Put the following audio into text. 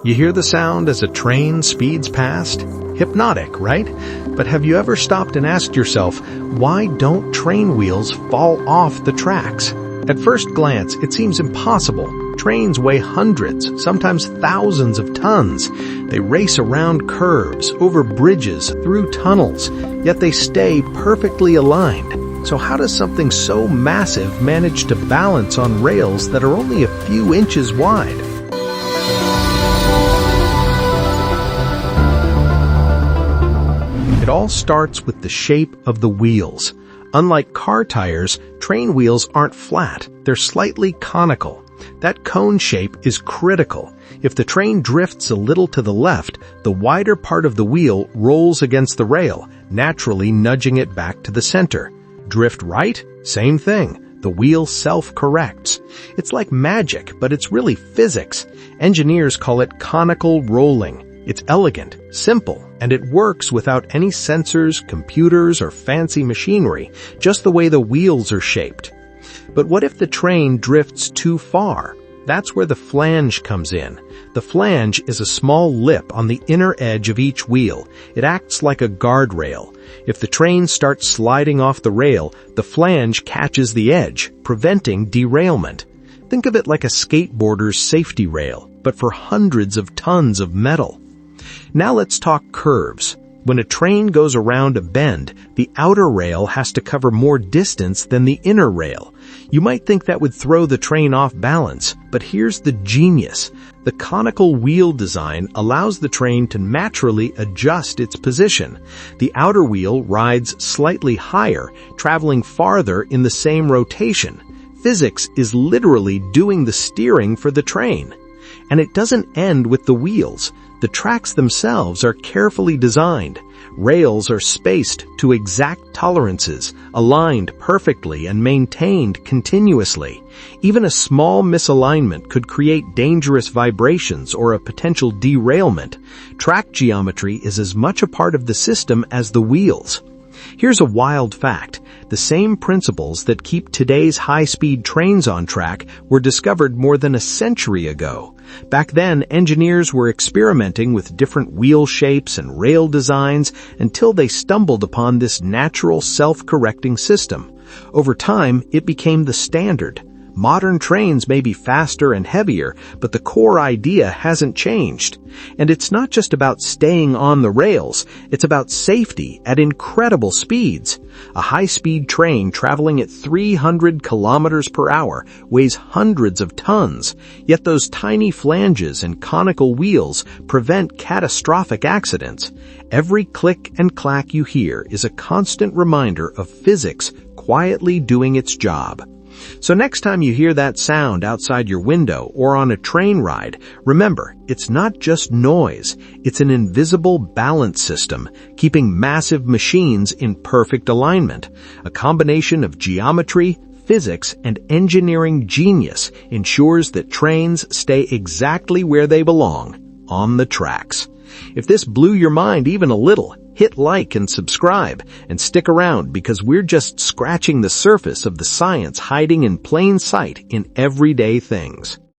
You hear the sound as a train speeds past? Hypnotic, right? But have you ever stopped and asked yourself, why don't train wheels fall off the tracks? At first glance, it seems impossible. Trains weigh hundreds, sometimes thousands of tons. They race around curves, over bridges, through tunnels, yet they stay perfectly aligned. So how does something so massive manage to balance on rails that are only a few inches wide? It all starts with the shape of the wheels. Unlike car tires, train wheels aren't flat, they're slightly conical. That cone shape is critical. If the train drifts a little to the left, the wider part of the wheel rolls against the rail, naturally nudging it back to the center. Drift right? Same thing. The wheel self-corrects. It's like magic, but it's really physics. Engineers call it conical rolling. It's elegant, simple, and it works without any sensors, computers, or fancy machinery, just the way the wheels are shaped. But what if the train drifts too far? That's where the flange comes in. The flange is a small lip on the inner edge of each wheel. It acts like a guardrail. If the train starts sliding off the rail, the flange catches the edge, preventing derailment. Think of it like a skateboarder's safety rail, but for hundreds of tons of metal. Now let's talk curves. When a train goes around a bend, the outer rail has to cover more distance than the inner rail. You might think that would throw the train off balance, but here's the genius. The conical wheel design allows the train to naturally adjust its position. The outer wheel rides slightly higher, traveling farther in the same rotation. Physics is literally doing the steering for the train. And it doesn't end with the wheels. The tracks themselves are carefully designed. Rails are spaced to exact tolerances, aligned perfectly and maintained continuously. Even a small misalignment could create dangerous vibrations or a potential derailment. Track geometry is as much a part of the system as the wheels. Here's a wild fact. The same principles that keep today's high-speed trains on track were discovered more than a century ago. Back then, engineers were experimenting with different wheel shapes and rail designs until they stumbled upon this natural self-correcting system. Over time, it became the standard. Modern trains may be faster and heavier, but the core idea hasn't changed. And it's not just about staying on the rails, it's about safety at incredible speeds. A high-speed train traveling at 300 kilometers per hour weighs hundreds of tons, yet those tiny flanges and conical wheels prevent catastrophic accidents. Every click and clack you hear is a constant reminder of physics quietly doing its job. So next time you hear that sound outside your window or on a train ride, remember, it's not just noise. It's an invisible balance system, keeping massive machines in perfect alignment. A combination of geometry, physics, and engineering genius ensures that trains stay exactly where they belong, on the tracks. If this blew your mind even a little, hit like and subscribe, and stick around because we're just scratching the surface of the science hiding in plain sight in everyday things.